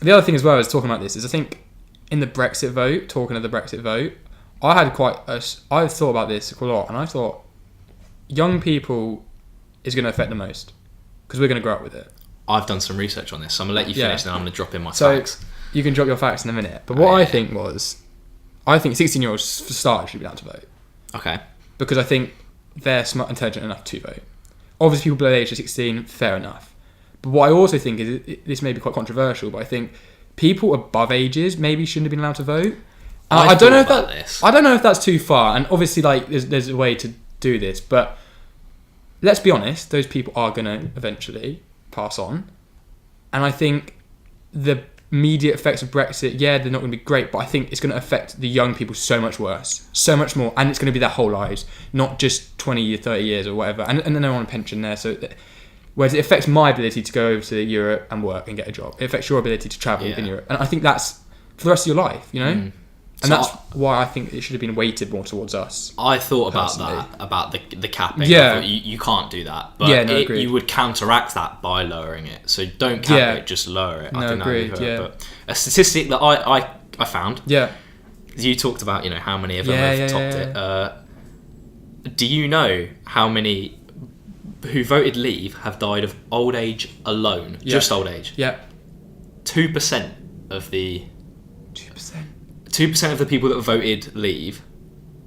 the other thing as well is talking about this is I think in the Brexit vote, talking of the Brexit vote, I thought about this a lot, and I thought young people is going to affect the most because we're going to grow up with it. I've done some research on this, so I'm going to let you finish, then I'm going to drop in my so facts. You can drop your facts in a minute. But what I think 16-year-olds for starters should be allowed to vote. Okay. Because I think they're smart, intelligent enough to vote. Obviously, people below the age of 16, fair enough. But what I also think is, this may be quite controversial, but I think people above ages maybe shouldn't have been allowed to vote. I don't know if that's too far. And obviously, like, there's a way to do this. But let's be honest, those people are going to eventually pass on. And I think the immediate effects of Brexit, they're not going to be great, but I think it's going to affect the young people so much worse, so much more, and it's going to be their whole lives, not just 20 or 30 years or whatever, and then they're on a pension there, so whereas it affects my ability to go over to Europe and work and get a job. It affects your ability to travel in Europe, and I think that's for the rest of your life, you know? And so that's why I think it should have been weighted more towards us. I thought about that, about the capping. Yeah. I thought you can't do that. But you would counteract that by lowering it. So don't cap it, just lower it. No, I think agreed, But a statistic that I found, you talked about, how many of them have topped it. Do you know how many who voted leave have died of old age alone? Just old age? Yeah. 2% of the... 2% of the people that voted leave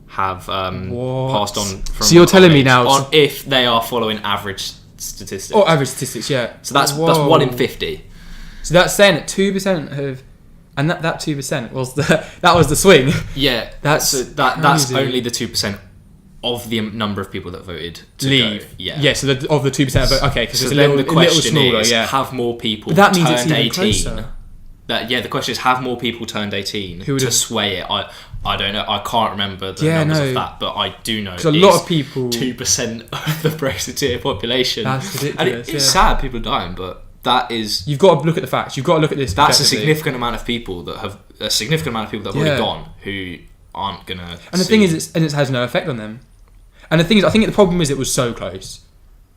have passed on from... So you're telling me now... if they are following average statistics. Oh, average statistics, yeah. So that's 1 in 50. So that's saying that 2% have... And that 2% was the swing. Yeah. That's only the 2% of the number of people that voted to leave. Go. Yeah. Yeah, so of the 2% vote... Okay, because so it's a little smaller, is, have more people but that means turned it's even 18... Closer. The question is, have more people turned 18 to sway it? I don't know. I can't remember the numbers of that, but I do know because a lot of people... 2% of the Brexiteer population. That's ridiculous. And it's sad people are dying, but that is... You've got to look at the facts. You've got to look at this. That's a significant amount of people that have already gone who aren't going to... And the thing is, it has no effect on them. And the thing is, I think the problem is it was so close.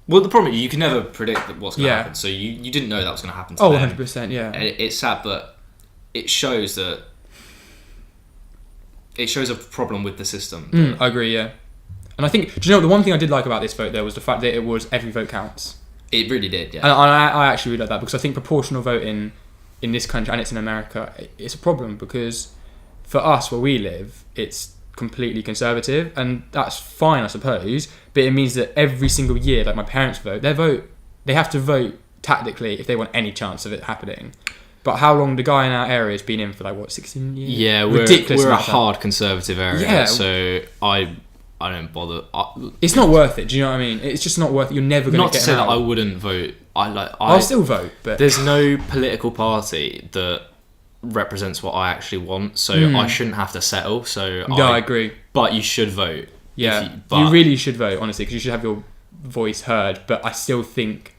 Well, the problem is you can never predict what's going to happen. So you didn't know that was going to happen to them. 100%, yeah. And it's sad, but it shows a problem with the system. I agree, yeah. And I think, do you know, the one thing I did like about this vote, though, was the fact that it was every vote counts. It really did, yeah. And I actually really like that, because I think proportional voting in this country, and it's in America, it's a problem, because for us, where we live, it's completely conservative, and that's fine, I suppose, but it means that every single year, like my parents vote, they have to vote tactically if they want any chance of it happening. But how long the guy in our area has been in for 16 years? Yeah, we're a hard conservative area, so I don't bother. It's not worth it. Do you know what I mean? It's just not worth it. You're never going to get Not to say out. that I wouldn't vote. I'll still vote, but there's no political party that represents what I actually want, so I shouldn't have to settle. So I agree. But you should vote. Yeah, you really should vote, honestly, because you should have your voice heard. But I still think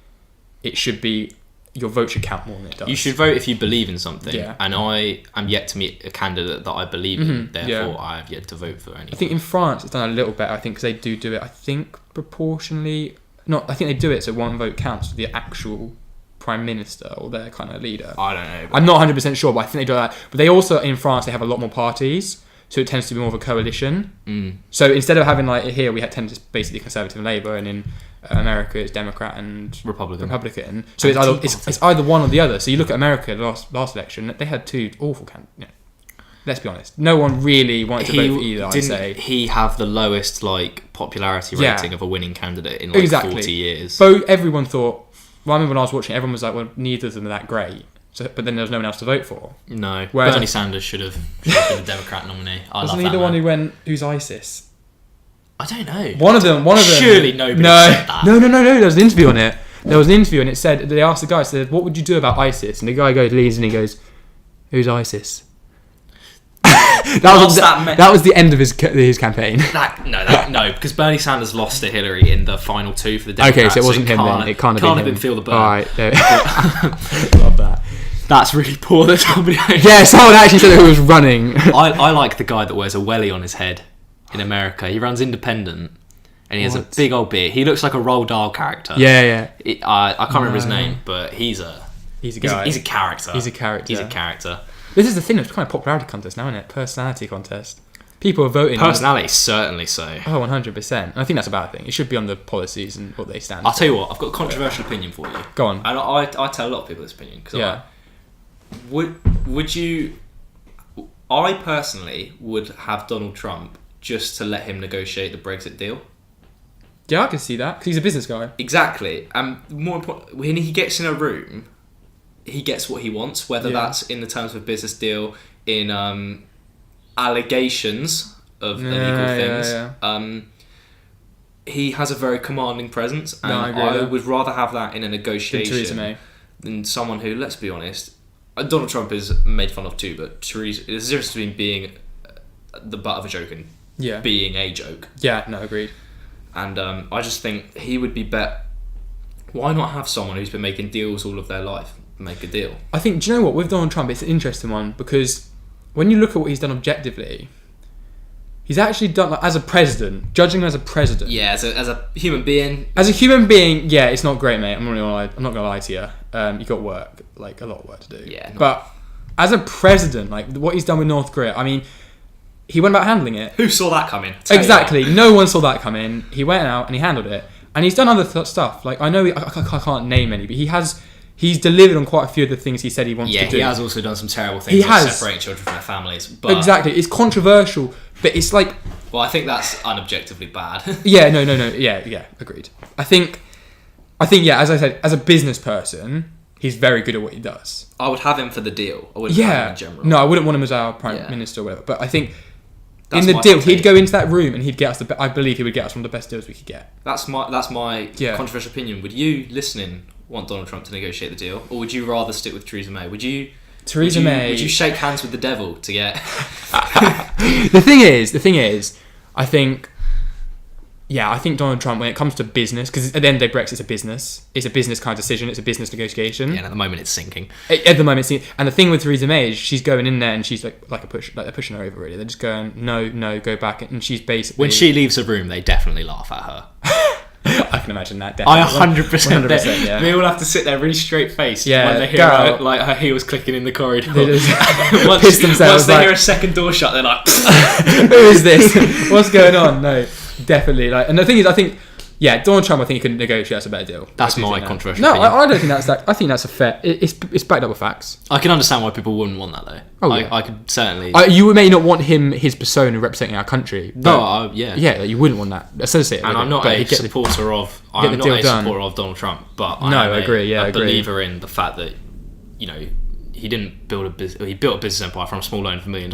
it should be, your vote should count more than it does. You should vote if you believe in something. Yeah. And I am yet to meet a candidate that I believe in. Therefore, I have yet to vote for anyone. I think in France it's done a little better. I think because they do it. I think proportionally. I think they do it so one vote counts for the actual prime minister or their kind of leader. I don't know. I'm not 100% sure, but I think they do that. But they also, in France, they have a lot more parties, so it tends to be more of a coalition. So instead of having here, we tend to basically Conservative and Labour, and in America it's Democrat and Republican. So it's either one or the other. So you look at America, the last election, they had two awful candidates. Let's be honest. No one really wanted to vote for either, I'd say. He have the lowest popularity rating of a winning candidate in 40 years. Everyone thought... Well, I remember when I was watching, everyone was like, well, neither of them are that great. So, but then there was no one else to vote for. No. Whereas Bernie Sanders should have been a Democrat nominee. Wasn't he the one who went, who's ISIS? I don't know. One of them. Surely nobody said that. No. There was an interview on it. There was an interview and it said, they asked the guy, said, what would you do about ISIS? And the guy leans and he goes, who's ISIS? That was the end of his campaign. No, because Bernie Sanders lost to Hillary in the final two for the Democrats. Okay, so it wasn't him then. It can't have been Feel the Burn. All right. Love that. That's really poor. That somebody. Yeah, someone actually said who was running. I like the guy that wears a wellie on his head in America. He runs independent. And he has a big old beard. He looks like a Roald Dahl character. Yeah. I can't remember his name, but he's He's a guy. He's a character. He's a character. He's a character. This is the thing. It's kind of popularity contest now, isn't it? Personality contest. People are voting. Personality, certainly so. Oh, 100%. And I think that's a bad thing. It should be on the policies and what they stand for. I'll tell you what. I've got a controversial opinion for you. Go on. And I tell a lot of people this opinion. Cause would you... I personally would have Donald Trump just to let him negotiate the Brexit deal. Yeah, I can see that. Because he's a business guy. Exactly. And more important, when he gets in a room, he gets what he wants, whether that's in the terms of a business deal, in allegations of illegal things. Yeah. He has a very commanding presence, and I would rather have that in a negotiation than someone who, let's be honest, Donald Trump is made fun of too, but Theresa, there's a difference between being the butt of a joke and being a joke. Yeah, no, agreed. And I just think he would be better. Why not have someone who's been making deals all of their life make a deal? I think, do you know what, with Donald Trump, it's an interesting one, because when you look at what he's done objectively, he's actually done, like, as a president, judging him as a president. Yeah, as a human being. As a human being, yeah, it's not great, mate. I'm not gonna lie to you. You got work, like a lot of work to do. Yeah. But as a president, like what he's done with North Korea, I mean, he went about handling it. Who saw that coming? Exactly. No one saw that coming. He went out and he handled it, and he's done other stuff. Like I know I can't name any, but he's delivered on quite a few of the things he said he wants to do. Yeah, he has also done some terrible things, like separating children from their families. But exactly, it's controversial, but it's like. Well, I think that's unobjectively bad. Yeah, no. Yeah, agreed. I think, yeah, as I said, as a business person, he's very good at what he does. I would have him for the deal. I wouldn't have him in general. No, I wouldn't want him as our prime minister or whatever. But I think in the deal, he'd go into that room and he'd get us I believe he would get us one of the best deals we could get. That's my controversial opinion. Would you, listening, want Donald Trump to negotiate the deal, or would you rather stick with Theresa May? Would you shake hands with the devil to get? The thing is, I think Donald Trump, when it comes to business, because at the end of the day, Brexit's a business. It's a business kind of decision. It's a business negotiation. Yeah, and at the moment it's sinking. At the moment, and the thing with Theresa May is she's going in there and she's like they're pushing her over. Really, they're just going no, go back, and she's basically, when she leaves a room, they definitely laugh at her. I can imagine that. Definitely. I 100%. Yeah. They all have to sit there really straight faced when they hear her heels clicking in the corridor. They just once they hear a second door shut, they're like, "Who is this? What's going on?" No, definitely. Like, and the thing is, I think, Donald Trump, I think he couldn't negotiate us a better deal. That's my controversial. No, I don't think that's that. I think that's a fair. It's backed up with facts. I can understand why people wouldn't want that though. Oh, I could certainly. You may not want his persona representing our country. No, yeah. Yeah, you wouldn't want that associated. And I'm not a supporter of. I'm not a supporter of Donald Trump, but I agree. Yeah, a believer in the fact that he didn't build a business. He built a business empire from a small loan of $1 million,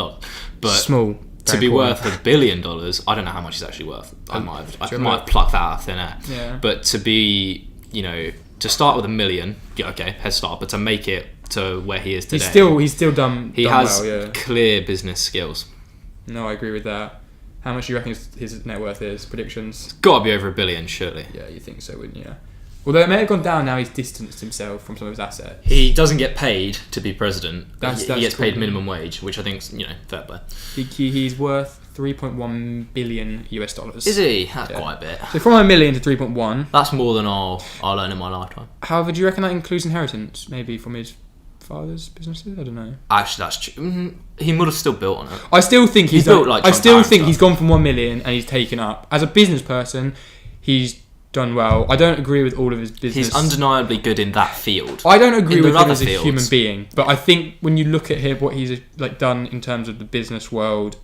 but small. To be worth $1 billion, I don't know how much he's actually worth. I might have plucked that out of thin air. Yeah. But to be, to start with $1 million, head start. But to make it to where he is today, he's still done. He has clear business skills. No, I agree with that. How much do you reckon his net worth is? Predictions? It's got to be over $1 billion, surely. Yeah, you think so, wouldn't you? Although it may have gone down now, he's distanced himself from some of his assets. He doesn't get paid to be president. That's he gets paid minimum wage, which I think is, fair play. He's worth $3.1 billion US. Is he? That's quite a bit. So from $1 million to 3.1. That's more than I'll earn in my lifetime. However, do you reckon that includes inheritance? Maybe from his father's businesses? I don't know. Actually, that's true. He would have still built on it. I still think he's built like. I still think he's gone from 1 million and he's taken up as a business person. He's done well. I don't agree with all of his business. He's undeniably good in that field. I don't agree with him as a human being, but I think when you look at him, what he's done in terms of the business world,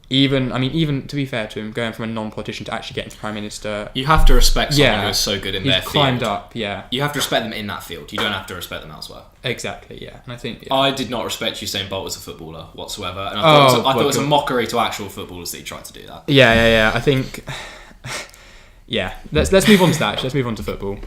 even to be fair to him, going from a non-politician to actually getting to prime minister, you have to respect someone who is so good in their field. He's climbed up. Yeah, you have to respect them in that field. You don't have to respect them elsewhere. Exactly. Yeah, and I think I did not respect Usain Bolt as a footballer whatsoever, and I thought it was a mockery to actual footballers that he tried to do that. Yeah. I think. Yeah, let's move on to that. Let's move on to football.